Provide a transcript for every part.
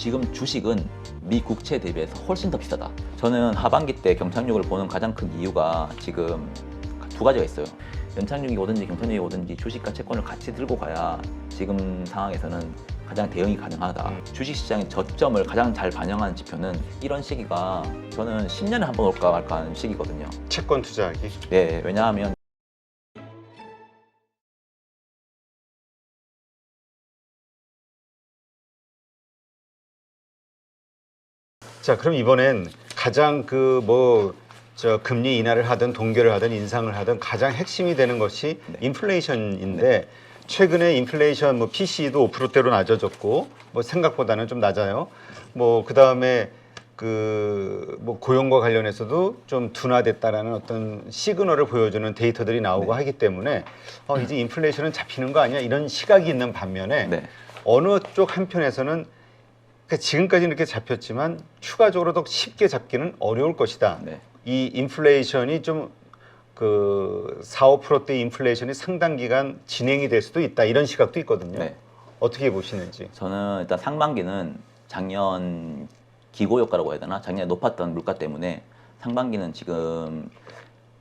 지금 주식은 미 국채 대비해서 훨씬 더 비싸다. 저는 하반기 때 경착륙을 보는 가장 큰 이유가 지금 두 가지가 있어요. 연착륙이 오든지 경착륙이 오든지 주식과 채권을 같이 들고 가야 지금 상황에서는 가장 대응이 가능하다. 주식시장의 저점을 가장 잘 반영하는 지표는 이런 시기가 저는 10년에 한 번 올까 말까 하는 시기거든요. 채권 투자하기. 네, 왜냐하면 자, 그럼 이번엔 가장 금리 인하를 하든 동결을 하든 인상을 하든 가장 핵심이 되는 것이 인플레이션인데 최근에 인플레이션 PC도 5%대로 낮아졌고 생각보다는 좀 낮아요. 그다음에 고용과 관련해서도 좀 둔화됐다라는 어떤 시그널을 보여주는 데이터들이 나오고 하기 때문에 이제 인플레이션은 잡히는 거 아니야? 이런 시각이 있는 반면에 어느 쪽 한편에서는 지금까지는 이렇게 잡혔지만 추가적으로 더 쉽게 잡기는 어려울 것이다. 이 인플레이션이 좀 4, 5%대 인플레이션이 상당 기간 진행이 될 수도 있다. 이런 시각도 있거든요. 어떻게 보시는지. 저는 일단 상반기는 작년 기고 효과라고 해야 되나? 작년에 높았던 물가 때문에 상반기는 지금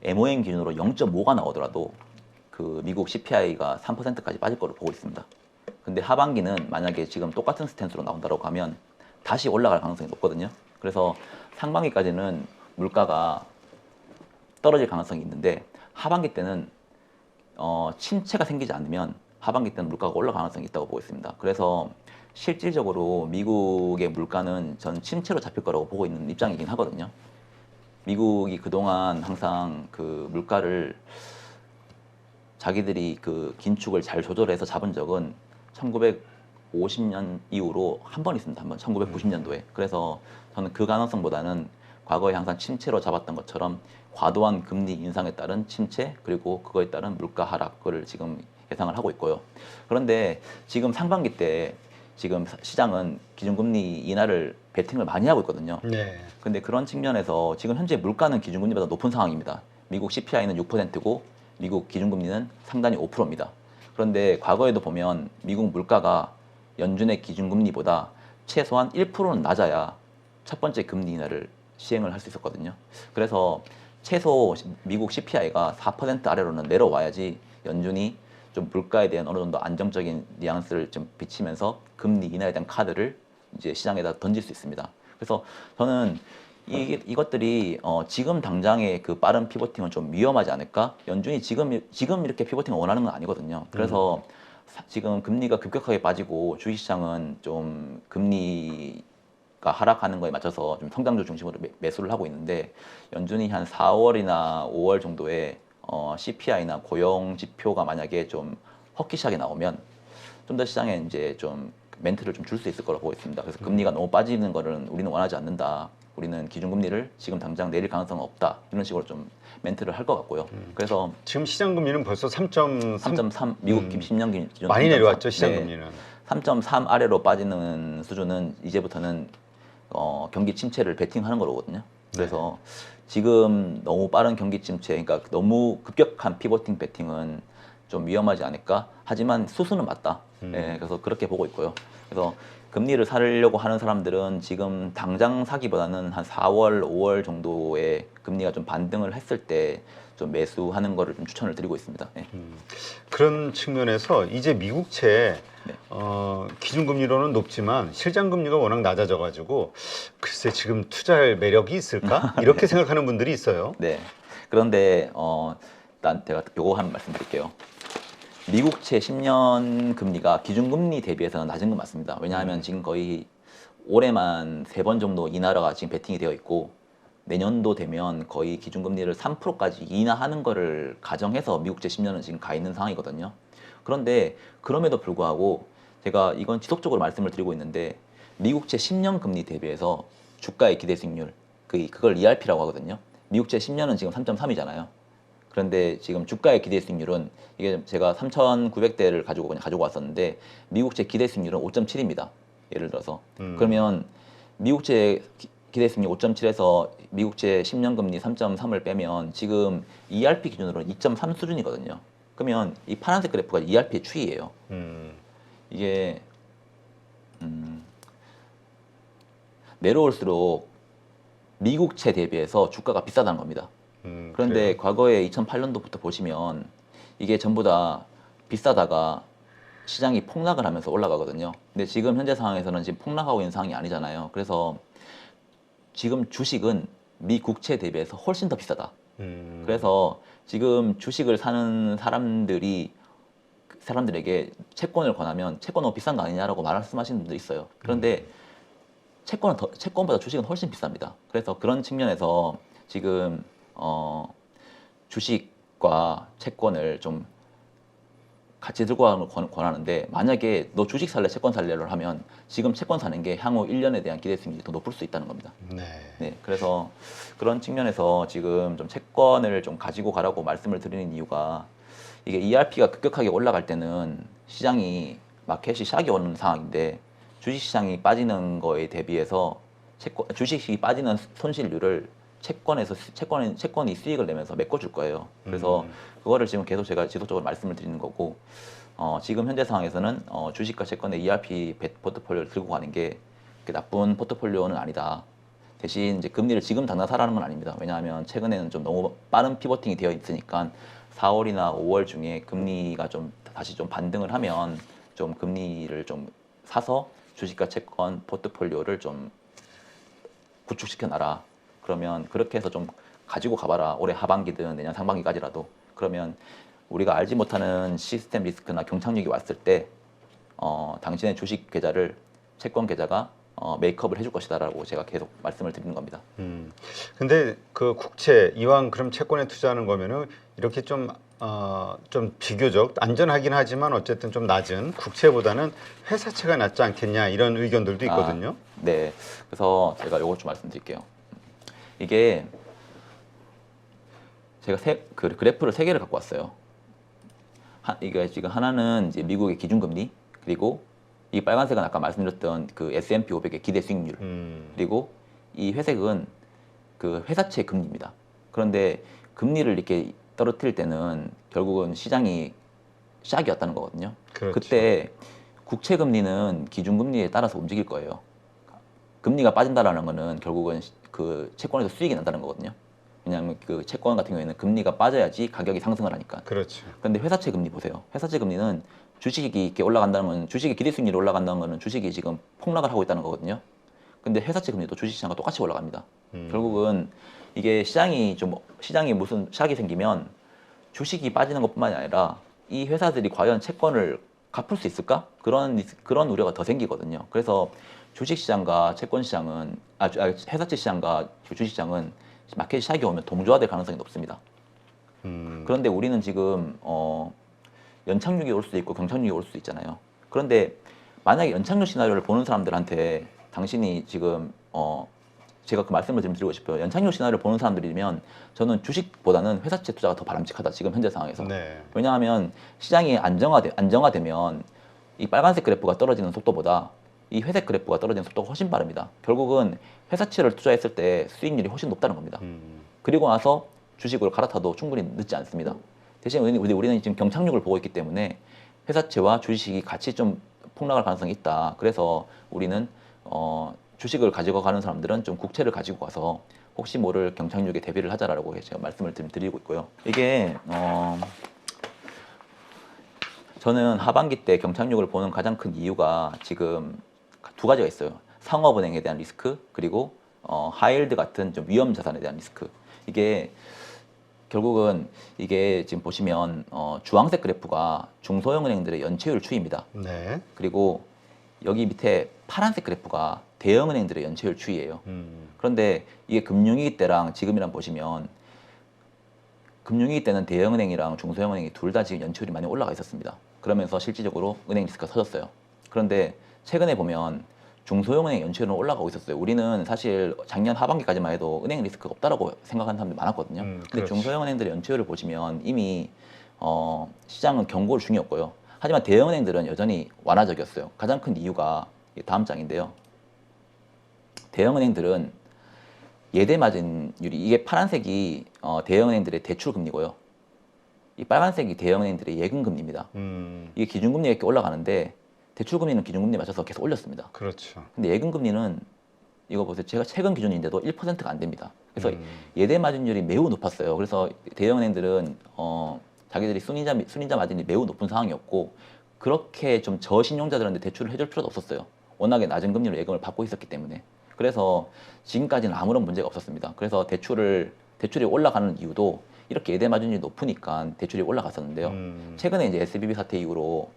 MOM 기준으로 0.5가 나오더라도 그 미국 CPI가 3%까지 빠질 거로 보고 있습니다. 근데 하반기는 만약에 지금 똑같은 스탠스로 나온다고 하면 다시 올라갈 가능성이 높거든요. 그래서 상반기까지는 물가가 떨어질 가능성이 있는데 하반기 때는 침체가 생기지 않으면 하반기 때는 물가가 올라갈 가능성이 있다고 보고 있습니다. 그래서 실질적으로 미국의 물가는 전 침체로 잡힐 거라고 보고 있는 입장이긴 하거든요. 미국이 그동안 항상 그 물가를 자기들이 그 긴축을 잘 조절해서 잡은 적은 1950년 이후로 한 번 있습니다. 한 번, 1990년도에. 그래서 저는 그 가능성보다는 과거에 항상 침체로 잡았던 것처럼 과도한 금리 인상에 따른 침체 그리고 그거에 따른 물가 하락을 지금 예상을 하고 있고요. 그런데 지금 상반기 때 지금 시장은 기준금리 인하를 베팅을 많이 하고 있거든요. 근데 그런 측면에서 지금 현재 물가는 기준금리보다 높은 상황입니다. 미국 CPI는 6%고 미국 기준금리는 상단이 5%입니다. 그런데 과거에도 보면 미국 물가가 연준의 기준금리보다 최소한 1%는 낮아야 첫 번째 금리 인하를 시행을 할 수 있었거든요. 그래서 최소 미국 CPI가 4% 아래로는 내려와야지 연준이 좀 물가에 대한 어느 정도 안정적인 뉘앙스를 좀 비치면서 금리 인하에 대한 카드를 이제 시장에다 던질 수 있습니다. 그래서 저는 이것들이 지금 당장의 그 빠른 피보팅은 좀 위험하지 않을까? 연준이 지금 이렇게 피보팅을 원하는 건 아니거든요. 그래서 지금 금리가 급격하게 빠지고 주식시장은 좀 금리가 하락하는 거에 맞춰서 좀 성장주 중심으로 매수를 하고 있는데 연준이 한 4월이나 5월 정도에 CPI나 고용 지표가 만약에 좀 헛기시하게 나오면 좀 더 시장에 이제 좀 멘트를 좀 줄 수 있을 거라고 보고 있습니다. 그래서 금리가 너무 빠지는 거를 우리는 원하지 않는다. 우리는 기준금리를 지금 당장 내릴 가능성은 없다. 이런 식으로 좀 멘트를 할 것 같고요. 그래서 지금 시장금리는 벌써 3.3 미국 10년 기준 많이 3.3. 내려왔죠, 시장금리는. 3.3 아래로 빠지는 수준은 이제부터는 경기 침체를 베팅하는 거거든요. 그래서 지금 너무 빠른 경기 침체, 그러니까 너무 급격한 피보팅 베팅은 좀 위험하지 않을까? 하지만 수수는 맞다. 그래서 그렇게 보고 있고요. 그래서 금리를 사려고 하는 사람들은 지금 당장 사기보다는 한 4월, 5월 정도에 금리가 좀 반등을 했을 때 좀 매수하는 거를 좀 추천을 드리고 있습니다. 그런 측면에서 이제 미국채 기준금리로는 높지만 실장금리가 워낙 낮아져가지고 글쎄 지금 투자할 매력이 있을까? 이렇게 생각하는 분들이 있어요. 그런데 일단 제가 요거 한 말씀 드릴게요. 미국채 10년 금리가 기준금리 대비해서는 낮은 건 맞습니다. 왜냐하면 지금 거의 올해만 3번 정도 인하가 지금 베팅이 되어 있고 내년도 되면 거의 기준금리를 3%까지 인하하는 거를 가정해서 미국채 10년은 지금 가 있는 상황이거든요. 그런데 그럼에도 불구하고 제가 이건 지속적으로 말씀을 드리고 있는데 미국채 10년 금리 대비해서 주가의 기대 수익률 그걸 ERP라고 하거든요. 미국채 10년은 지금 3.3이잖아요. 그런데 지금 주가의 기대 수익률은 이게 제가 3,900대를 그냥 가지고 왔었는데 미국채 기대 수익률은 5.7입니다. 예를 들어서 그러면 미국채 기대 수익률 5.7에서 미국채 10년 금리 3.3을 빼면 지금 ERP 기준으로 2.3 수준이거든요. 그러면 이 파란색 그래프가 ERP의 추이예요. 이게 내려올수록 미국채 대비해서 주가가 비싸다는 겁니다. 그런데 그래요? 과거에 2008년도부터 보시면 이게 전부 다 비싸다가 시장이 폭락을 하면서 올라가거든요. 근데 지금 현재 상황에서는 지금 폭락하고 있는 상황이 아니잖아요. 그래서 지금 주식은 미 국채 대비해서 훨씬 더 비싸다. 그래서 지금 주식을 사는 사람들에게 채권을 권하면 채권 너무 비싼 거 아니냐라고 말씀하시는 분도 있어요. 그런데 채권보다 주식은 훨씬 비쌉니다. 그래서 그런 측면에서 지금 주식과 채권을 좀 같이 들고 가는 걸 권하는데, 만약에 너 주식 살래, 채권 살래를 하면 지금 채권 사는 게 향후 1년에 대한 기대 수익률이 더 높을 수 있다는 겁니다. 네. 네, 그래서 그런 측면에서 지금 좀 채권을 좀 가지고 가라고 말씀을 드리는 이유가, 이게 ERP가 급격하게 올라갈 때는 시장이 마켓이 샥이 오는 상황인데, 주식시장이 빠지는 거에 대비해서 주식이 빠지는 손실률을 채권이 수익을 내면서 메꿔줄 거예요. 그래서 그거를 지금 계속 제가 지속적으로 말씀을 드리는 거고, 지금 현재 상황에서는 주식과 채권의 ERP 포트폴리오를 들고 가는 게 그렇게 나쁜 포트폴리오는 아니다. 대신 이제 금리를 지금 당장 사라는 건 아닙니다. 왜냐하면 최근에는 좀 너무 빠른 피보팅이 되어 있으니까 4월이나 5월 중에 금리가 좀 다시 좀 반등을 하면 좀 금리를 좀 사서 주식과 채권 포트폴리오를 좀 구축시켜 놔라. 그러면 그렇게 해서 좀 가지고 가봐라. 올해 하반기든 내년 상반기까지라도. 그러면 우리가 알지 못하는 시스템 리스크나 경착륙이 왔을 때 당신의 주식 계좌를 채권 계좌가 메이크업을 해줄 것이다라고 제가 계속 말씀을 드리는 겁니다. 근데 그 국채 이왕 그럼 채권에 투자하는 거면은 이렇게 좀 비교적 안전하긴 하지만 어쨌든 좀 낮은 국채보다는 회사채가 낫지 않겠냐 이런 의견들도 있거든요. 네, 그래서 제가 요것 좀 말씀드릴게요. 이게 제가 그래프를 세 개를 갖고 왔어요. 이게 지금 하나는 이제 미국의 기준금리, 그리고 이 빨간색은 아까 말씀드렸던 그 S&P 500의 기대 수익률, 그리고 이 회색은 그 회사채 금리입니다. 그런데 금리를 이렇게 떨어뜨릴 때는 결국은 시장이 샥이었다는 거거든요. 그렇죠. 그때 국채 금리는 기준 금리에 따라서 움직일 거예요. 금리가 빠진다라는 거는 결국은 그 채권에서 수익이 난다는 거거든요. 왜냐하면 그 채권 같은 경우에는 금리가 빠져야지 가격이 상승을 하니까. 그렇죠. 그런데 회사채 금리 보세요. 회사채 금리는 주식이 이렇게 올라간다는 건, 주식의 기대 수익률이 올라간다는 거는 주식이 지금 폭락을 하고 있다는 거거든요. 근데 회사채 금리도 주식시장과 똑같이 올라갑니다. 결국은 이게 시장이 무슨 샥이 생기면 주식이 빠지는 것뿐만이 아니라 이 회사들이 과연 채권을 갚을 수 있을까? 그런 우려가 더 생기거든요. 그래서 주식시장과 채권시장은, 회사채 시장과 주식시장은 마켓이 샥이 오면 동조화될 가능성이 높습니다. 그런데 우리는 지금 연착륙이 올 수도 있고 경착륙이 올 수도 있잖아요. 그런데 만약에 연착륙 시나리오를 보는 사람들한테 당신이 지금 제가 그 말씀을 좀 드리고 싶어요. 연착륙 시나리오를 보는 사람들이면 저는 주식보다는 회사채 투자가 더 바람직하다, 지금 현재 상황에서. 네. 왜냐하면 시장이 안정화되면 이 빨간색 그래프가 떨어지는 속도보다 이 회색 그래프가 떨어지는 속도가 훨씬 빠릅니다. 결국은 회사채를 투자했을 때 수익률이 훨씬 높다는 겁니다. 그리고 나서 주식으로 갈아타도 충분히 늦지 않습니다. 대신 우리는 지금 경착륙을 보고 있기 때문에 회사채와 주식이 같이 좀 폭락할 가능성이 있다. 그래서 우리는 주식을 가지고 가는 사람들은 좀 국채를 가지고 가서 혹시 모를 경착륙에 대비를 하자라고 제가 말씀을 드리고 있고요. 이게 저는 하반기 때 경착륙을 보는 가장 큰 이유가 지금 두 가지가 있어요. 상업은행에 대한 리스크, 그리고 하이힐드 같은 좀 위험 자산에 대한 리스크. 이게 결국은 이게 지금 보시면 주황색 그래프가 중소형 은행들의 연체율 추이입니다. 네. 그리고 여기 밑에 파란색 그래프가 대형 은행들의 연체율 추이예요. 그런데 이게 금융위기 때랑 지금이랑 보시면 금융위기 때는 대형 은행이랑 중소형 은행이 둘 다 지금 연체율이 많이 올라가 있었습니다. 그러면서 실질적으로 은행 리스크가 터졌어요. 그런데 최근에 보면 중소형 은행 연체율은 올라가고 있었어요. 우리는 사실 작년 하반기까지만 해도 은행 리스크가 없다라고 생각하는 사람들이 많았거든요. 근데 그렇지. 중소형 은행들의 연체율을 보시면 이미 시장은 경고를 중이었고요. 하지만 대형 은행들은 여전히 완화적이었어요. 가장 큰 이유가 다음 장인데요. 대형 은행들은 예대 마진율이, 이게 파란색이 대형 은행들의 대출 금리고요. 이 빨간색이 대형 은행들의 예금 금리입니다. 이게 기준금리가 이렇게 올라가는데 대출 금리는 기준금리에 맞춰서 계속 올렸습니다. 그렇죠. 근데 예금 금리는 이거 보세요. 제가 최근 기준인데도 1%가 안 됩니다. 그래서 예대 마진율이 매우 높았어요. 그래서 대형은행들은 자기들이 순이자 마진이 매우 높은 상황이었고 그렇게 좀 저신용자들한테 대출을 해줄 필요도 없었어요. 워낙에 낮은 금리로 예금을 받고 있었기 때문에. 그래서 지금까지는 아무런 문제가 없었습니다. 그래서 대출이 올라가는 이유도 이렇게 예대 마진율이 높으니까 대출이 올라갔었는데요. 최근에 이제 SVB 사태 이후로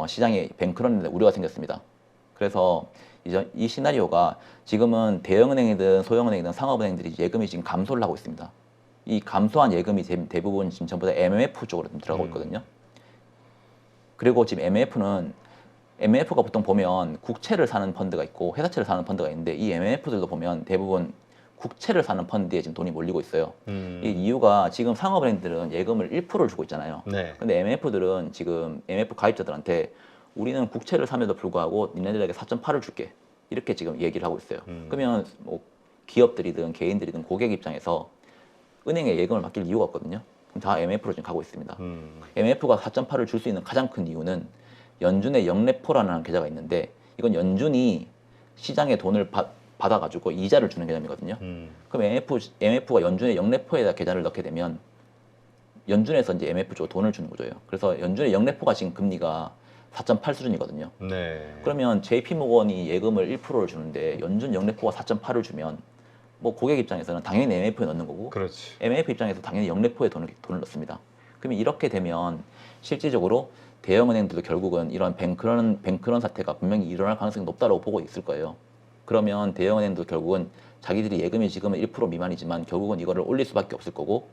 시장에 뱅크런의 우려가 생겼습니다. 그래서 이제 이 시나리오가 지금은 대형은행이든 소형은행이든 상업은행들이 예금이 지금 감소를 하고 있습니다. 이 감소한 예금이 대부분 지금 전부 다 MMF 쪽으로 좀 들어가고 있거든요. 그리고 지금 MMF가 보통 보면 국채를 사는 펀드가 있고 회사채를 사는 펀드가 있는데 이 MMF들도 보면 대부분 국채를 사는 펀드에 지금 돈이 몰리고 있어요. 이 이유가 지금 상업은행들은 예금을 1%를 주고 있잖아요. 네. 근데 MMF들은 지금 MMF 가입자들한테 우리는 국채를 사면도 불구하고 니네들에게 4.8을 줄게. 이렇게 지금 얘기를 하고 있어요. 그러면 뭐 기업들이든 개인들이든 고객 입장에서 은행에 예금을 맡길 이유가 없거든요. 그럼 다 MMF로 지금 가고 있습니다. MMF가 4.8을 줄 수 있는 가장 큰 이유는 연준의 영래포라는 계좌가 있는데 이건 연준이 시장에 돈을 받아가지고 이자를 주는 개념이거든요. 그럼 MF가 연준의 영래포에다 계좌를 넣게 되면 연준에서 이제 MF 쪽으로 돈을 주는 거죠. 그래서 연준의 영래포가 지금 금리가 4.8 수준이거든요. 네. 그러면 JP모건이 예금을 1%를 주는데 연준 영래포가 4.8을 주면 뭐 고객 입장에서는 당연히 MF에 넣는 거고 그렇지. MF 입장에서 당연히 영래포에 돈을 넣습니다. 그러면 이렇게 되면 실질적으로 대형은행들도 결국은 이런 뱅크런 사태가 분명히 일어날 가능성이 높다고 보고 있을 거예요. 그러면 대형은행도 결국은 자기들이 예금이 지금은 1% 미만이지만 결국은 이거를 올릴 수밖에 없을 거고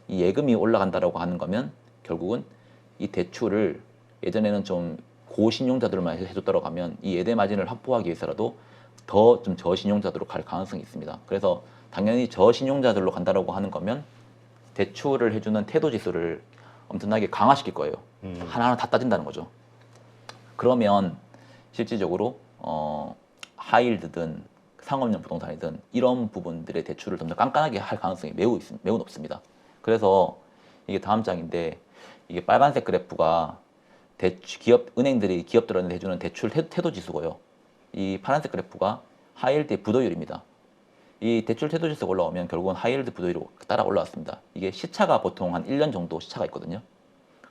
이 예금이 올라간다라고 하는 거면 결국은 이 대출을 예전에는 좀 고신용자들만 해줬다고 하면 이 예대 마진을 확보하기 위해서라도 더 좀 저신용자들로 갈 가능성이 있습니다. 그래서 당연히 저신용자들로 간다라고 하는 거면 대출을 해주는 태도 지수를 엄청나게 강화시킬 거예요. 하나하나 다 따진다는 거죠. 그러면 실질적으로 하이힐드든 상업용 부동산이든 이런 부분들의 대출을 좀 더 깐깐하게 할 가능성이 매우 높습니다. 그래서 이게 다음 장인데 이게 빨간색 그래프가 은행들이 기업들한테 해주는 대출 태도 지수고요. 이 파란색 그래프가 하이힐드의 부도율입니다. 이 대출 태도 지수가 올라오면 결국은 하이힐드 부도율이 따라 올라왔습니다. 이게 시차가 보통 한 1년 정도 시차가 있거든요.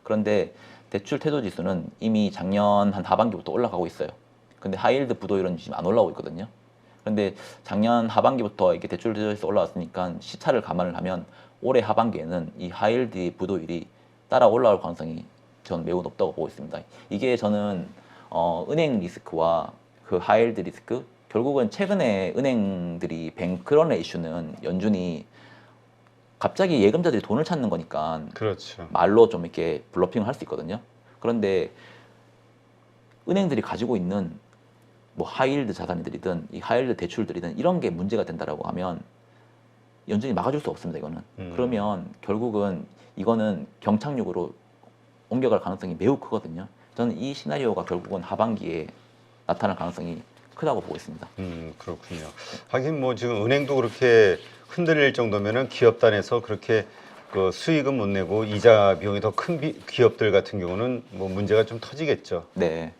그런데 대출 태도 지수는 이미 작년 한 하반기부터 올라가고 있어요. 근데 하이힐드 부도율은 지금 안 올라오고 있거든요. 그런데 작년 하반기부터 이게 대출 태도 지수 올라왔으니까 시차를 감안을 하면 올해 하반기에는 이 하이힐드 부도율이 따라 올라올 가능성이 저는 매우 높다고 보고 있습니다. 이게 저는 은행 리스크와 그 하이힐드 리스크 결국은 최근에 은행들이 뱅크런의 이슈는 연준이 갑자기 예금자들이 돈을 찾는 거니까 그렇죠. 말로 좀 이렇게 블러핑을 할 수 있거든요. 그런데 은행들이 가지고 있는 뭐 하이힐드 자산들이든 이 하이힐드 대출들이든 이런 게 문제가 된다라고 하면 연준이 막아줄 수 없습니다. 이거는. 그러면 결국은 이거는 경착륙으로 옮겨갈 가능성이 매우 크거든요. 저는 이 시나리오가 결국은 하반기에 나타날 가능성이 크다고 보고 있습니다. 그렇군요. 하긴 뭐 지금 은행도 그렇게 흔들릴 정도면은 기업단에서 그렇게 그 수익은 못 내고 이자 비용이 더 큰 기업들 같은 경우는 뭐 문제가 좀 터지겠죠. 네.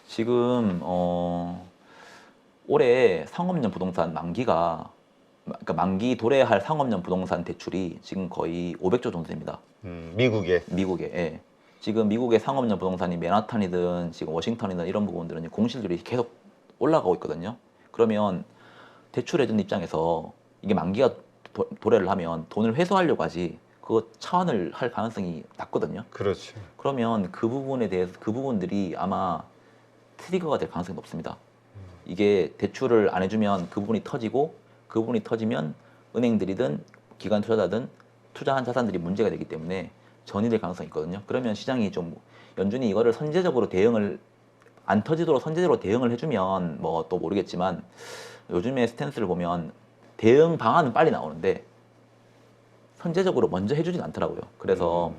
지금 올해 상업용 부동산 그러니까 만기 도래할 상업용 부동산 대출이 지금 거의 500조 정도 됩니다. 미국에. 예. 지금 미국의 상업용 부동산이 맨하탄이든 지금 워싱턴이든 이런 부분들은 공실률이 계속 올라가고 있거든요. 그러면 대출해준 입장에서 이게 만기가 도래를 하면 돈을 회수하려고 하지 그거 차원을 할 가능성이 낮거든요. 그렇죠. 그러면 그 부분에 대해서 그 부분들이 아마 트리거가 될 가능성이 높습니다. 이게 대출을 안 해주면 그 부분이 터지고 그 부분이 터지면 은행들이든 기관 투자자든 투자한 자산들이 문제가 되기 때문에 전이될 가능성이 있거든요. 그러면 시장이 좀 연준이 이거를 선제적으로 대응을 안 터지도록 선제적으로 대응을 해주면 뭐 또 모르겠지만 요즘의 스탠스를 보면 대응 방안은 빨리 나오는데 선제적으로 먼저 해주진 않더라고요. 그래서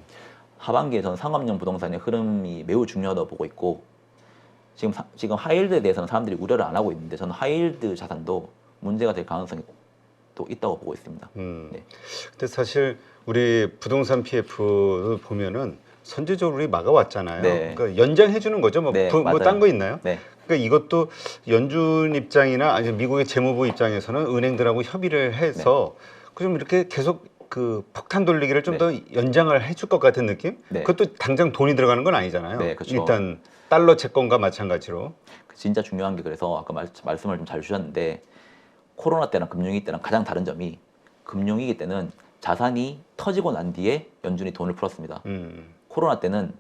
하반기에 저는 상업용 부동산의 흐름이 매우 중요하다고 보고 있고 지금 하이힐드에 대해서는 사람들이 우려를 안 하고 있는데 저는 하이힐드 자산도 문제가 될 가능성이 또 있다고 보고 있습니다. 네. 근데 사실 우리 부동산 PF를 보면은 선제적으로 우리 막아왔잖아요. 네. 그러니까 연장해 주는 거죠. 뭐 네, 딴 거 있나요? 네. 그러니까 이것도 연준 입장이나 아니 미국의 재무부 입장에서는 은행들하고 협의를 해서 좀 이렇게 계속 그 폭탄 돌리기를 좀 더 연장을 해줄 것 같은 느낌? 그것도 당장 돈이 들어가는 건 아니잖아요. 네, 그렇죠. 일단 달러 채권과 마찬가지로. 진짜 중요한 게 그래서 아까 말씀을 좀 잘 주셨는데 코로나 때랑 금융위기 때랑 가장 다른 점이 금융위기 때는 자산이 터지고 난 뒤에 연준이 돈을 풀었습니다. 코로나 때는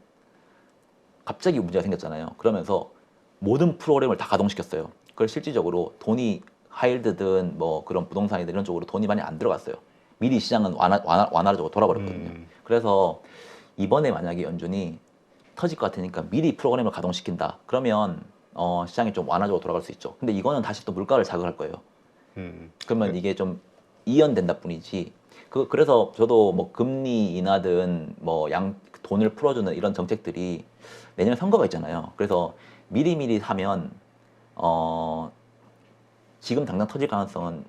갑자기 문제가 생겼잖아요. 그러면서 모든 프로그램을 다 가동시켰어요. 그걸 실질적으로 돈이 하이힐드든 뭐 그런 부동산이든 이런 쪽으로 돈이 많이 안 들어갔어요. 미리 시장은 완화적으로 돌아버렸거든요. 그래서 이번에 만약에 연준이 터질 것 같으니까 미리 프로그램을 가동시킨다. 그러면 시장이 좀 완화적으로 돌아갈 수 있죠. 근데 이거는 다시 또 물가를 자극할 거예요. 그러면 이게 좀 이연된다 뿐이지. 그래서 저도 뭐 금리 인하든 뭐 돈을 풀어주는 이런 정책들이 내년에 선거가 있잖아요. 그래서 미리미리 하면 지금 당장 터질 가능성은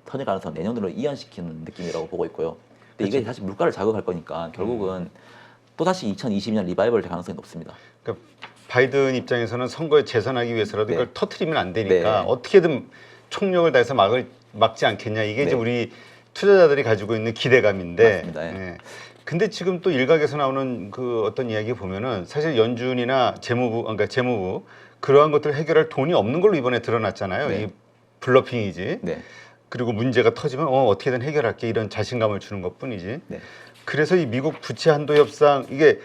내년으로 이연시키는 느낌이라고 보고 있고요. 근데 이게 사실 물가를 자극할 거니까 결국은 또 다시 2022년 리바이벌 될 가능성이 높습니다. 그러니까 바이든 입장에서는 선거에 재선하기 위해서라도 이걸 터트리면 안 되니까 네. 어떻게든 총력을 다해서 막지 않겠냐. 이게 이제 우리 투자자들이 가지고 있는 기대감인데. 맞습니다. 예. 근데 지금 또 일각에서 나오는 그 어떤 이야기 보면은 사실 연준이나 재무부 그러한 것들을 해결할 돈이 없는 걸로 이번에 드러났잖아요. 이 블러핑이지. 그리고 문제가 터지면 어떻게든 해결할게 이런 자신감을 주는 것뿐이지. 그래서 이 미국 부채 한도 협상 이게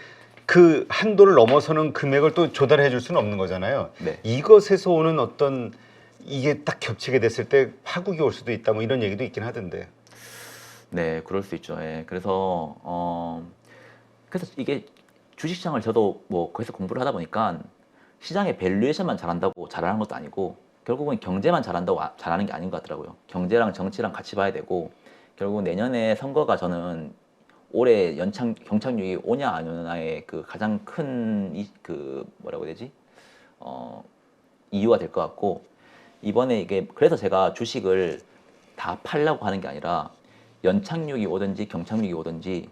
그 한도를 넘어서는 금액을 또 조달해 줄 수는 없는 거잖아요. 이것에서 오는 어떤 이게 딱 겹치게 됐을 때 파국이 올 수도 있다 뭐 이런 얘기도 있긴 하던데. 네, 그럴 수 있죠. 예. 그래서 이게 주식시장을 저도 뭐 거기서 공부를 하다 보니까 시장의 밸류에이션만 잘한다고 잘하는 것도 아니고 결국은 경제만 잘한다고 잘하는 게 아닌 것 같더라고요. 경제랑 정치랑 같이 봐야 되고 결국 내년에 선거가 저는 올해 경착륙이 오냐 안 오냐의 그 가장 큰 뭐라고 해야 되지? 이유가 될 것 같고 이번에 이게 그래서 제가 주식을 다 팔려고 하는 게 아니라 연착륙이 오든지 경착륙이 오든지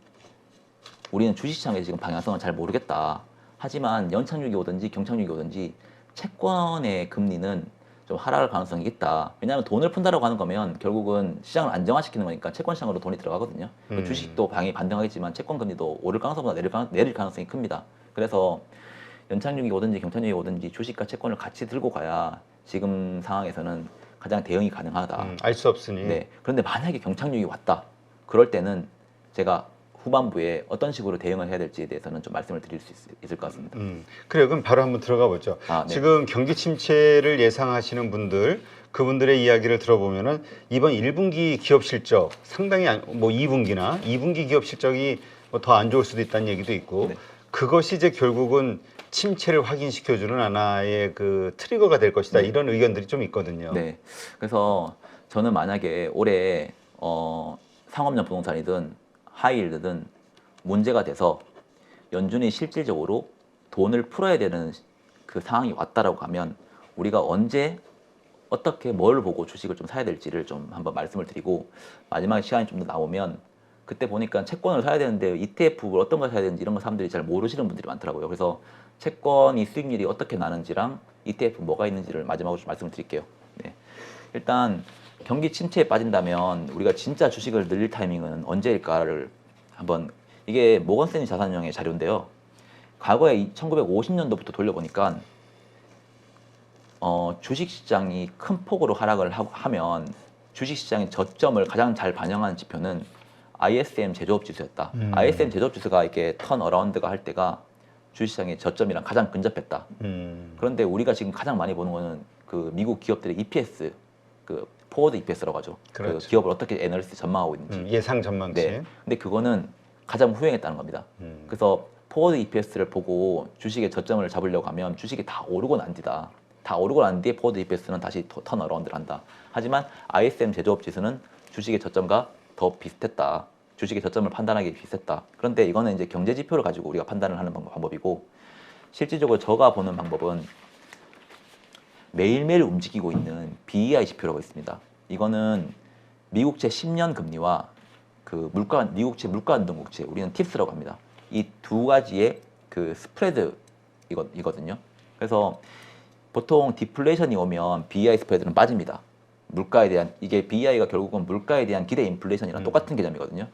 우리는 주식시장의 지금 방향성은 잘 모르겠다. 하지만 연착륙이 오든지 경착륙이 오든지 채권의 금리는 좀 하락할 가능성이 있다. 왜냐하면 돈을 푼다라고 하는 거면 결국은 시장을 안정화시키는 거니까 채권 시장으로 돈이 들어가거든요. 주식도 방이 반등하겠지만 채권 금리도 오를 가능성보다 내릴 가능성이 큽니다. 그래서 연착륙이 오든지 경착륙이 오든지 주식과 채권을 같이 들고 가야 지금 상황에서는 가장 대응이 가능하다. 알 수 없으니. 네. 그런데 만약에 경착륙이 왔다. 그럴 때는 제가 후반부에 어떤 식으로 대응을 해야 될지에 대해서는 좀 말씀을 드릴 수 있을 것 같습니다. 그래요. 그럼 바로 한번 들어가 보죠. 지금 경기 침체를 예상하시는 분들, 그분들의 이야기를 들어보면은 이번 1분기 기업 실적 상당히 뭐 2분기 기업 실적이 뭐 더 안 좋을 수도 있다는 얘기도 있고 그것이 이제 결국은 침체를 확인시켜주는 하나의 그 트리거가 될 것이다. 이런 의견들이 좀 있거든요. 네. 그래서 저는 만약에 올해 상업용 부동산이든 하이힐드든 문제가 돼서 연준이 실질적으로 돈을 풀어야 되는 그 상황이 왔다라고 하면 우리가 언제 어떻게 뭘 보고 주식을 좀 사야 될지를 좀 한번 말씀을 드리고 마지막에 시간이 좀 더 나오면 그때 보니까 채권을 사야 되는데 ETF를 어떤 걸 사야 되는지 이런 거 사람들이 잘 모르시는 분들이 많더라고요. 그래서 채권이 수익률이 어떻게 나는지랑 ETF 뭐가 있는지를 마지막으로 좀 말씀을 드릴게요. 네. 일단 경기 침체에 빠진다면 우리가 진짜 주식을 늘릴 타이밍은 언제일까를 한번 이게 모건스탠리 자산운용의 자료인데요. 과거에 1950년도부터 돌려보니까 주식시장이 큰 폭으로 하락을 하면 주식시장의 저점을 가장 잘 반영하는 지표는 ISM 제조업 지수였다. ISM 제조업 지수가 이렇게 턴 어라운드가 할 때가 주식시장의 저점이랑 가장 근접했다. 그런데 우리가 지금 가장 많이 보는 거는 그 미국 기업들의 EPS, 그 포워드 EPS라고 하죠. 그렇죠. 그 기업을 어떻게 애널리스트 전망하고 있는지. 예상 전망치. 네. 근데 그거는 가장 후행했다는 겁니다. 그래서 포워드 EPS를 보고 주식의 저점을 잡으려고 하면 주식이 다 오르고 난 뒤다. 다 오르고 난 뒤에 포워드 EPS는 다시 턴 어라운드를 한다. 하지만 ISM 제조업 지수는 주식의 저점과 더 비슷했다. 주식의 저점을 판단하기 비슷했다. 그런데 이거는 이제 경제 지표를 가지고 우리가 판단을 하는 방법이고 실질적으로 제가 보는 방법은 매일매일 움직이고 있는 BEI 지표라고 있습니다. 이거는 미국채 10년 금리와 그 미국채 물가 안동국채 우리는 팁스라고 합니다. 이 두 가지의 그 스프레드이거든요. 그래서 보통 디플레이션이 오면 BI 스프레드는 빠집니다. 물가에 대한 이게 BI가 결국은 물가에 대한 기대 인플레이션이랑 똑같은 개념이거든요.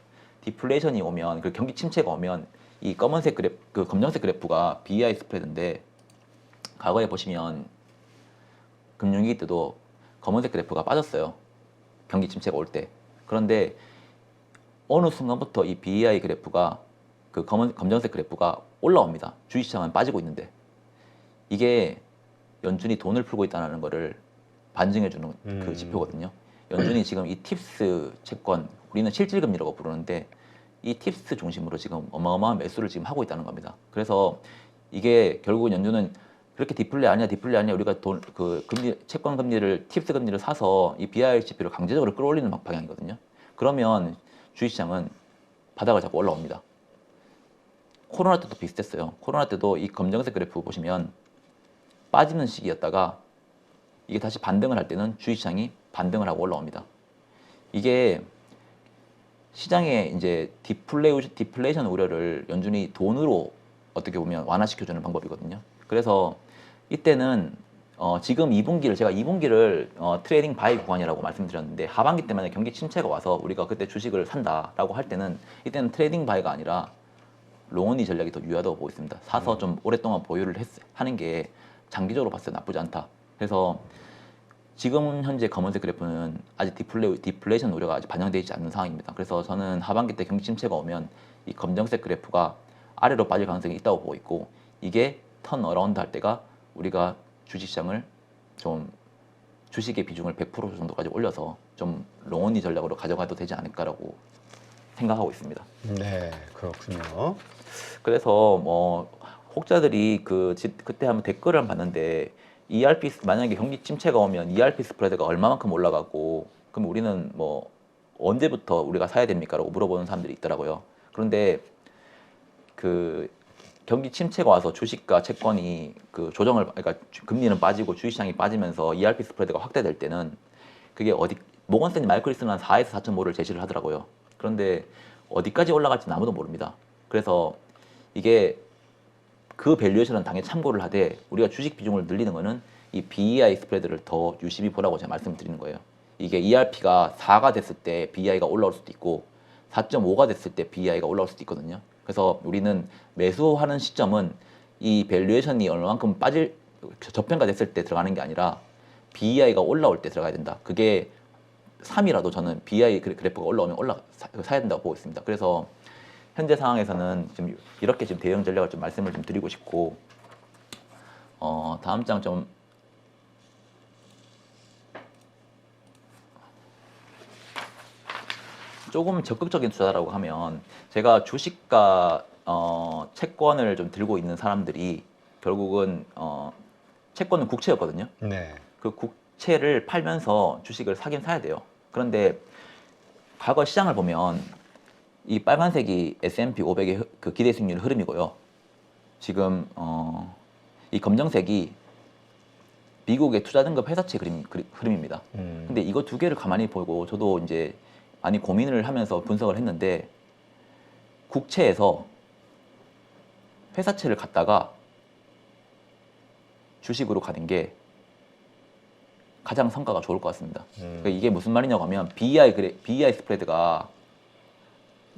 디플레이션이 오면 그 경기 침체가 오면 이 검은색 그 검정색 그래프가 BI 스프레드인데 과거에 보시면 금융위기 때도 검은색 그래프가 빠졌어요. 경기 침체가 올 때. 그런데 어느 순간부터 이 BI 그래프가 그 검정색 그래프가 올라옵니다. 주식시장은 빠지고 있는데 이게 연준이 돈을 풀고 있다는 것을 반증해주는 그 지표거든요. 연준이 지금 이 팁스 채권, 우리는 실질금리라고 부르는데 이 팁스 중심으로 지금 어마어마한 매수를 지금 하고 있다는 겁니다. 그래서 이게 결국은 연준은 그렇게 디플레 아니야 우리가 그 금리 채권 금리를 팁스 금리를 사서 이 BI 지표를 강제적으로 끌어올리는 방향이거든요. 그러면 주식시장은 바닥을 잡고 올라옵니다. 코로나 때도 비슷했어요. 코로나 때도 이 검정색 그래프 보시면 빠지는 시기였다가 이게 다시 반등을 할 때는 주식시장이 반등을 하고 올라옵니다. 이게 시장의 이제 디플레이션 우려를 연준이 돈으로 어떻게 보면 완화시켜주는 방법이거든요. 그래서 이때는 지금 2분기를 제가 2분기를 트레이딩 바이 구간이라고 말씀드렸는데 하반기 때문에 경기 침체가 와서 우리가 그때 주식을 산다라고 할 때는 이때는 트레이딩 바이가 아니라 롱언니 전략이 더 유효하다고 보고 있습니다. 사서 좀 오랫동안 보유를 하는 게 장기적으로 봤을 때 나쁘지 않다. 그래서 지금 현재 검은색 그래프는 아직 디플레이션 우려가 아직 반영되어 있지 않는 상황입니다. 그래서 저는 하반기 때 경기 침체가 오면 이 검정색 그래프가 아래로 빠질 가능성이 있다고 보고 있고 이게 턴 어라운드 할 때가 우리가 주식시장을 좀 주식의 비중을 100% 정도까지 올려서 좀 롱언니 전략으로 가져가도 되지 않을까라고 생각하고 있습니다. 네, 그렇군요. 그래서 뭐 혹자들이 그때 한번 댓글을 한번 봤는데 ERP 만약에 경기 침체가 오면 ERP 스프레드가 얼마만큼 올라가고 그럼 우리는 뭐 언제부터 우리가 사야 됩니까라고 물어보는 사람들이 있더라고요. 그런데 그 경기 침체가 와서 주식과 채권이 그 조정을 그러니까 금리는 빠지고 주식시장이 빠지면서 ERP 스프레드가 확대될 때는 그게 모건스탠리 마이클리스는 한 4에서 4.5를 제시를 하더라고요. 그런데 어디까지 올라갈지는 아무도 모릅니다. 그래서 이게 그 밸류에이션은 당연히 참고를 하되 우리가 주식 비중을 늘리는 거는 이 BEI 스프레드를 더 유심히 보라고 제가 말씀드리는 거예요. 이게 ERP가 4가 됐을 때 BEI가 올라올 수도 있고 4.5가 됐을 때 BEI가 올라올 수도 있거든요. 그래서 우리는 매수하는 시점은 이 밸류에이션이 얼마만큼 저평가 됐을 때 들어가는 게 아니라 BEI가 올라올 때 들어가야 된다. 그게 3이라도 저는 BEI 그래프가 올라오면 사야 된다고 보고 있습니다. 그래서 현재 상황에서는 지금 이렇게 지금 대응 전략을 좀 말씀을 좀 드리고 싶고 다음 장 좀 조금 적극적인 투자라고 하면 제가 주식과 채권을 좀 들고 있는 사람들이 결국은 채권은 국채였거든요. 네. 그 국채를 팔면서 주식을 사긴 사야 돼요. 그런데 과거 시장을 보면 이 빨간색이 S&P 500의 그 기대 수익률 흐름이고요. 지금 이 검정색이 미국의 투자 등급 회사채 흐름입니다. 근데 이거 두 개를 가만히 보고 저도 이제 많이 고민을 하면서 분석을 했는데 국채에서 회사채를 갖다가 주식으로 가는 게 가장 성과가 좋을 것 같습니다. 그러니까 이게 무슨 말이냐고 하면 BEI 스프레드가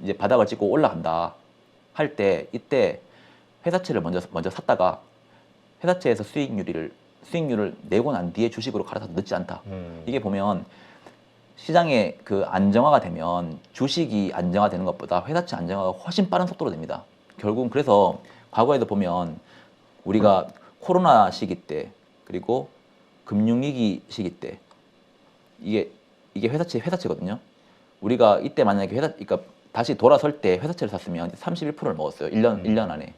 이제 바닥을 찍고 올라간다 할 때 이때 회사채를 먼저 샀다가 회사채에서 수익률을 내고 난 뒤에 주식으로 갈아타도 늦지 않다. 이게 보면 시장의 그 안정화가 되면 주식이 안정화되는 것보다 회사채 안정화가 훨씬 빠른 속도로 됩니다. 결국은 그래서 과거에도 보면 우리가 코로나 시기 때 그리고 금융위기 시기 때 이게 회사채거든요. 우리가 이때 만약에 그러니까 다시 돌아설 때 회사채를 샀으면 31%를 먹었어요. 1년 안에.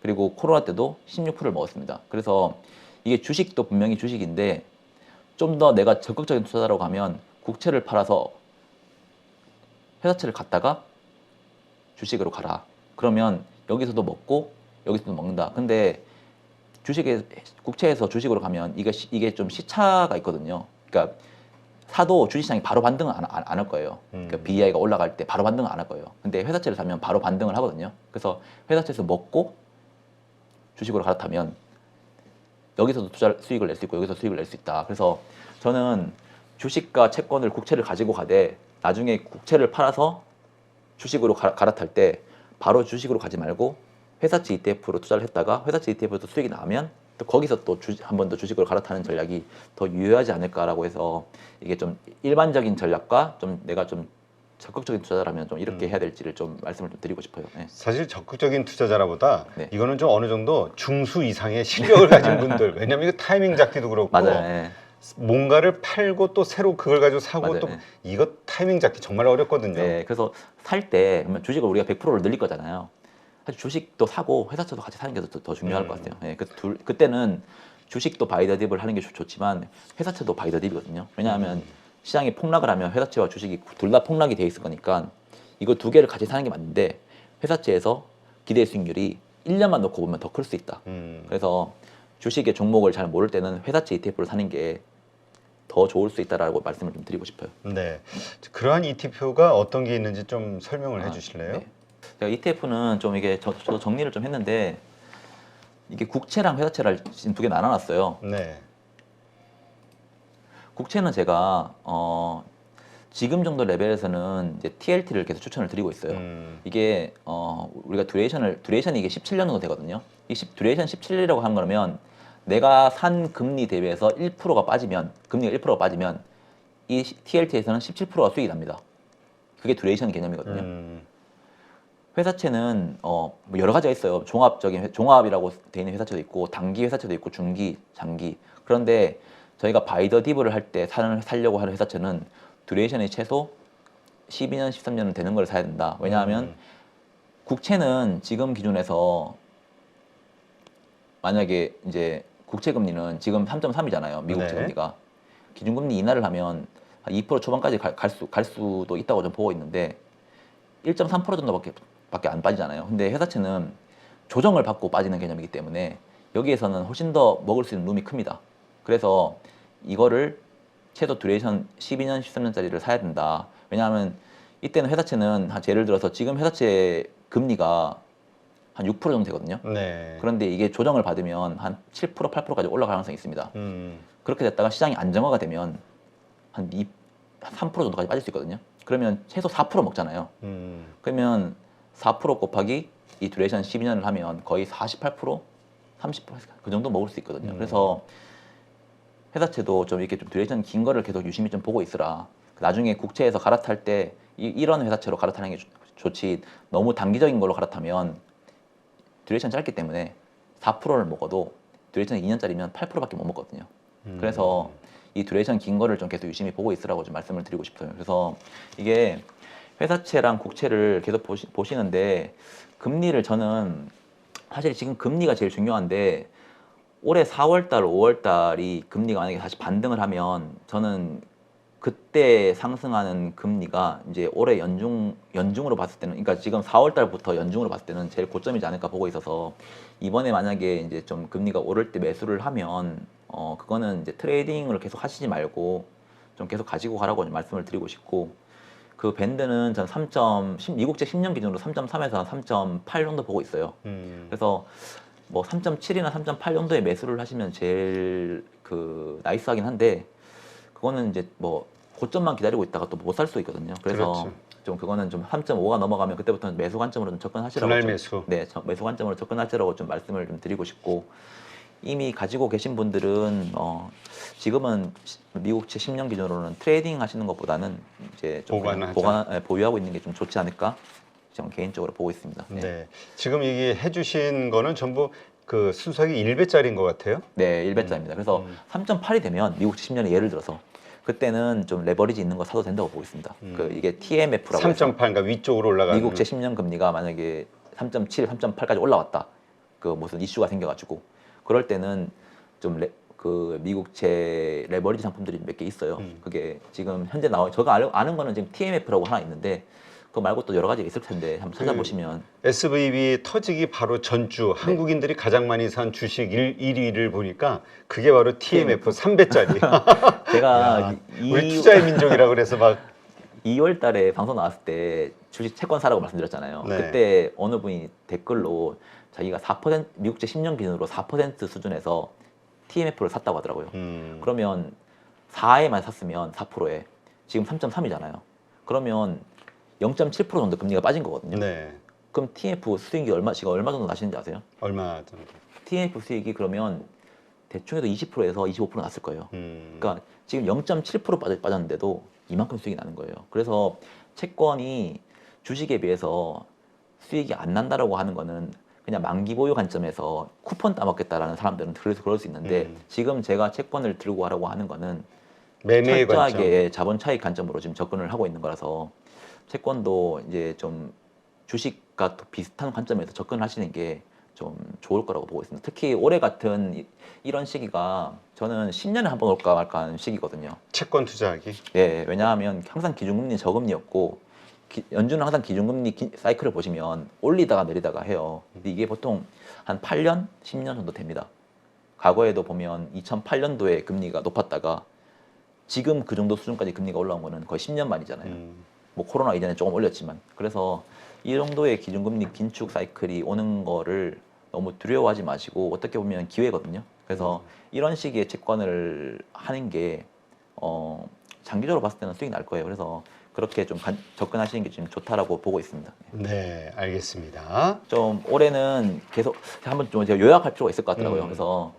그리고 코로나 때도 16%를 먹었습니다. 그래서 이게 주식도 분명히 주식인데 좀 더 내가 적극적인 투자자라고 하면 국채를 팔아서 회사채를 갖다가 주식으로 가라. 그러면 여기서도 먹고 여기서도 먹는다. 근데 국채에서 주식으로 가면 이게 좀 시차가 있거든요. 그러니까 사도 주식시장이 바로 반등은 안 할 거예요. 그러니까 BEI가 올라갈 때 바로 반등은 안 할 거예요. 근데 회사채를 사면 바로 반등을 하거든요. 그래서 회사채에서 먹고 주식으로 갈아타면 여기서도 투자 수익을 낼 수 있고 여기서 수익을 낼 수 있다. 그래서 저는 주식과 채권을 국채를 가지고 가되 나중에 국채를 팔아서 주식으로 갈아탈 때 바로 주식으로 가지 말고 회사채 ETF로 투자를 했다가 회사채 ETF에서 수익이 나면 또 거기서 또 한 번 더 주식으로 갈아타는 전략이 더 유효하지 않을까라고 해서 이게 좀 일반적인 전략과 좀 내가 좀 적극적인 투자자라면 좀 이렇게 해야 될지를 좀 말씀을 좀 드리고 싶어요. 네. 사실 적극적인 투자자라보다 네. 이거는 좀 어느 정도 중수 이상의 실력을 가진 분들, 왜냐하면 이거 타이밍 잡기도 그렇고 맞아요. 네. 뭔가를 팔고 또 새로 그걸 가지고 사고 맞아요. 또 네. 이거 타이밍 잡기 정말 어렵거든요. 네, 그래서 살 때 그러면 주식을 우리가 100%를 늘릴 거잖아요. 사실 주식도 사고 회사채도 같이 사는 게 더 중요할 것 같아요. 네, 그때는 주식도 바이 더 딥을 하는 게 좋지만 회사채도 바이 더 딥이거든요. 왜냐하면 시장이 폭락을 하면 회사채와 주식이 둘 다 폭락이 돼 있을 거니까 이거 두 개를 같이 사는 게 맞는데 회사채에서 기대 수익률이 1년만 놓고 보면 더 클 수 있다. 그래서 주식의 종목을 잘 모를 때는 회사채 ETF를 사는 게 더 좋을 수 있다라고 말씀을 좀 드리고 싶어요. 네, 그러한 ETF가 어떤 게 있는지 좀 설명을 해주실래요? 네. 제가 ETF는 좀 이게 저도 정리를 좀 했는데 이게 국채랑 회사채를 지금 두 개 나눠놨어요. 네. 국채는 제가 지금 정도 레벨에서는 이제 TLT를 계속 추천을 드리고 있어요. 이게 우리가 듀레이션이 이게 17년 정도 되거든요. 듀레이션 17이라고 한 거면 내가 산 금리 대비해서 1%가 빠지면 금리가 1%가 빠지면 이 TLT에서는 17%가 수익이 납니다. 그게 듀레이션 개념이거든요. 회사채는 뭐 여러 가지가 있어요. 종합이라고 돼 있는 회사채도 있고 단기 회사채도 있고 중기, 장기. 그런데 저희가 바이 더 딥을 할 때 살려고 하는 회사채는 듀레이션이 최소 12년, 13년은 되는 걸 사야 된다. 왜냐하면 국채는 지금 기준에서 만약에 이제 국채 금리는 지금 3.3이잖아요. 미국 국채 네. 금리가. 기준금리 인하를 하면 2% 초반까지 갈 수도 있다고 좀 보고 있는데 1.3% 정도밖에 안 빠지잖아요. 근데 회사채는 조정을 받고 빠지는 개념이기 때문에 여기에서는 훨씬 더 먹을 수 있는 룸이 큽니다. 그래서 이거를 최소 듀레이션 12년, 13년짜리를 사야 된다. 왜냐하면 이때는 회사채는 예를 들어서 지금 회사채 금리가 한 6% 정도 되거든요. 네. 그런데 이게 조정을 받으면 한 7%, 8%까지 올라갈 가능성이 있습니다. 그렇게 됐다가 시장이 안정화가 되면 한 3% 정도까지 빠질 수 있거든요. 그러면 최소 4% 먹잖아요. 그러면 4% 곱하기 이 듀레이션 12년을 하면 거의 48%, 30%그 정도 먹을 수 있거든요. 그래서 회사채도 좀 이렇게 좀 듀레이션 긴 거를 계속 유심히 좀 보고 있으라. 나중에 국채에서 갈아탈 때 이런 회사채로 갈아타는 게 좋지. 너무 단기적인 걸로 갈아타면 듀레이션 짧기 때문에 4%를 먹어도 듀레이션 2년짜리면 8%밖에 못 먹거든요. 그래서 이 듀레이션 긴 거를 좀 계속 유심히 보고 있으라고 좀 말씀을 드리고 싶어요. 그래서 이게 회사채랑 국채를 계속 보시는데 금리를 저는 사실 지금 금리가 제일 중요한데 올해 4월달, 5월달이 금리가 만약에 다시 반등을 하면 저는 그때 상승하는 금리가 이제 올해 연중으로 봤을 때는, 그러니까 지금 4월달부터 연중으로 봤을 때는 제일 고점이지 않을까 보고 있어서 이번에 만약에 이제 좀 금리가 오를 때 매수를 하면 그거는 이제 트레이딩을 계속 하시지 말고 좀 계속 가지고 가라고 말씀을 드리고 싶고, 그 밴드는 전 미국채 10년 기준으로 3.3에서 3.8 정도 보고 있어요. 그래서 뭐 3.7이나 3.8 정도의 매수를 하시면 제일 나이스하긴 한데, 그거는 이제 뭐 고점만 기다리고 있다가 또 못 살 수 있거든요. 그래서 그렇죠. 좀 그거는 좀 3.5가 넘어가면 그때부터는 매수 관점으로 좀 접근하시라고 분할 매수. 네, 매수 관점으로 접근하시라고 좀 말씀을 좀 드리고 싶고, 이미 가지고 계신 분들은 지금은 미국채 10년 기준으로는 트레이딩 하시는 것보다는 이제 좀 보유하고 있는 게 좀 좋지 않을까 저는 개인적으로 보고 있습니다. 네, 네. 지금 이게 해주신 거는 전부 그 순수하게 1배짜리인 것 같아요. 네 1배짜입니다. 그래서 3.8이 되면 미국채 10년에 예를 들어서 그때는 좀 레버리지 있는 거 사도 된다고 보고 있습니다. 이게 TMF라고 3.8, 그러니까 위쪽으로 올라가는. 미국채 10년 금리가 만약에 3.7, 3.8까지 올라왔다. 무슨 이슈가 생겨가지고 그럴 때는 좀 미국채 레버리지 상품들이 몇 개 있어요. 그게 지금 현재 제가 아는 거는 지금 TMF라고 하나 있는데 그거 말고 또 여러 가지가 있을 텐데 한번 찾아보시면 SVB 터지기 바로 전주 한국인들이 가장 많이 산 주식 1위를 보니까 그게 바로 TMF 3배짜리. 제가 우리 투자의 민족이라고 그래서 막 2월 달에 방송 나왔을 때 주식 채권 사라고 말씀드렸잖아요. 네. 그때 어느 분이 댓글로 자기가 4% 미국제 10년 기준으로 4% 수준에서 TMF를 샀다고 하더라고요. 그러면 4에만 샀으면 4%에 지금 3.3이잖아요. 그러면 0.7% 정도 금리가 빠진 거거든요. 네. 그럼 TMF 수익이 지금 얼마 정도 나시는지 아세요? 얼마 정도? TMF 수익이 그러면 대충 해도 20%에서 25% 났을 거예요. 그러니까 지금 0.7% 빠졌는데도 이만큼 수익이 나는 거예요. 그래서 채권이 주식에 비해서 수익이 안 난다라고 하는 거는 그냥 만기 보유 관점에서 쿠폰 따먹겠다라는 사람들은 그래서 그럴 수 있는데 지금 제가 채권을 들고 하라고 하는 거는 매매의 관점. 철저하게 자본 차익 관점으로 지금 접근을 하고 있는 거라서 채권도 이제 좀 주식과 또 비슷한 관점에서 접근을 하시는 게 좀 좋을 거라고 보고 있습니다. 특히 올해 같은 이런 시기가 저는 10년에 한 번 올까 말까 하는 시기거든요. 채권 투자하기. 예, 왜냐하면 항상 기준금리 저금리였고 연준은 항상 기준금리 사이클을 보시면 올리다가 내리다가 해요. 근데 이게 보통 한 8년, 10년 정도 됩니다. 과거에도 보면 2008년도에 금리가 높았다가 지금 그 정도 수준까지 금리가 올라온 거는 거의 10년 만이잖아요. 뭐 코로나 이전에 조금 올렸지만 그래서 이 정도의 기준금리 긴축 사이클이 오는 거를 너무 두려워하지 마시고 어떻게 보면 기회거든요. 그래서 이런 시기에 채권을 하는 게 장기적으로 봤을 때는 수익이 날 거예요. 그래서 그렇게 좀 접근하시는 게 지금 좋다라고 보고 있습니다. 네, 알겠습니다. 좀 올해는 계속 한번 좀 제가 요약할 필요가 있을 것 같더라고요. 그래서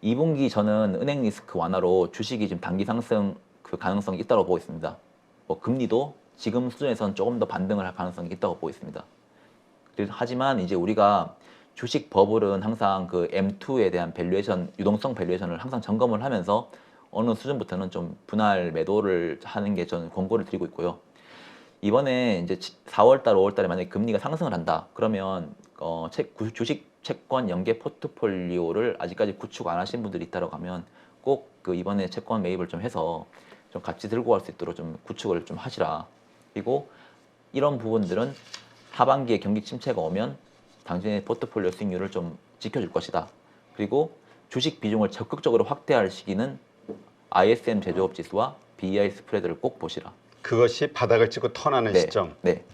2분기 저는 은행 리스크 완화로 주식이 지금 단기 상승 그 가능성이 있다고 보고 있습니다. 뭐 금리도 지금 수준에서는 조금 더 반등을 할 가능성이 있다고 보고 있습니다. 하지만 이제 우리가 주식 버블은 항상 그 M2에 대한 밸류에이션, 유동성 밸류에이션을 항상 점검을 하면서 어느 수준부터는 좀 분할 매도를 하는 게 저는 권고를 드리고 있고요. 이번에 이제 4월달, 5월달에 만약에 금리가 상승을 한다. 그러면 주식 채권 연계 포트폴리오를 아직까지 구축 안 하신 분들이 있다고 하면 꼭 그 이번에 채권 매입을 좀 해서 좀 같이 들고 갈 수 있도록 좀 구축을 좀 하시라. 그리고 이런 부분들은 하반기에 경기 침체가 오면 당신의 포트폴리오 수익률을 좀 지켜줄 것이다. 그리고 주식 비중을 적극적으로 확대할 시기는 ISM 제조업 지수와 BEI 스프레드를 꼭 보시라. 그것이 바닥을 찍고 턴하는 네, 시점. 네.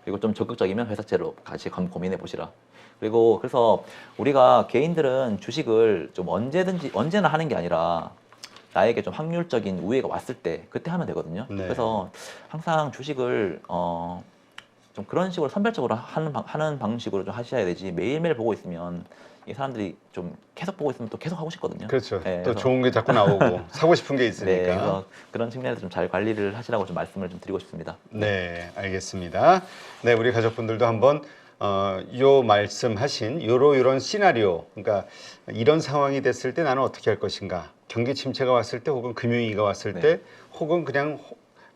그리고 좀 적극적이면 회사채로 같이 고민해 보시라. 그리고 그래서 우리가 개인들은 주식을 좀 언제나 하는 게 아니라 나에게 좀 확률적인 우위가 왔을 때 그때 하면 되거든요. 네. 그래서 항상 주식을 좀 그런 식으로 선별적으로 하는 방식으로 좀 하셔야 되지 매일매일 보고 있으면 이 사람들이 좀 계속 보고 있으면 또 계속 하고 싶거든요. 그렇죠. 네, 또 좋은 게 자꾸 나오고 사고 싶은 게 있으니까. 네, 그래서 그런 측면에서 좀 잘 관리를 하시라고 좀 말씀을 좀 드리고 싶습니다. 네, 알겠습니다. 네, 우리 가족분들도 한번 요 말씀하신 요런 시나리오, 그러니까 이런 상황이 됐을 때 나는 어떻게 할 것인가, 경기 침체가 왔을 때 혹은 금융위기가 왔을 때 혹은 그냥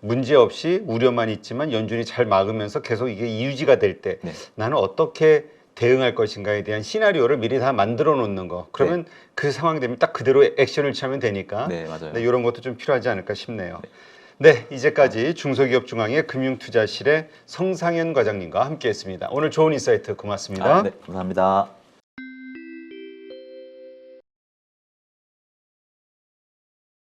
문제 없이 우려만 있지만 연준이 잘 막으면서 계속 이게 유지가 될 때 나는 어떻게 대응할 것인가에 대한 시나리오를 미리 다 만들어 놓는 거. 그러면 그 상황이 되면 딱 그대로 액션을 취하면 되니까. 네, 맞아요. 네, 이런 것도 좀 필요하지 않을까 싶네요. 네, 이제까지 중소기업중앙회 금융투자실의 성상현 과장님과 함께했습니다. 오늘 좋은 인사이트 고맙습니다. 네, 감사합니다.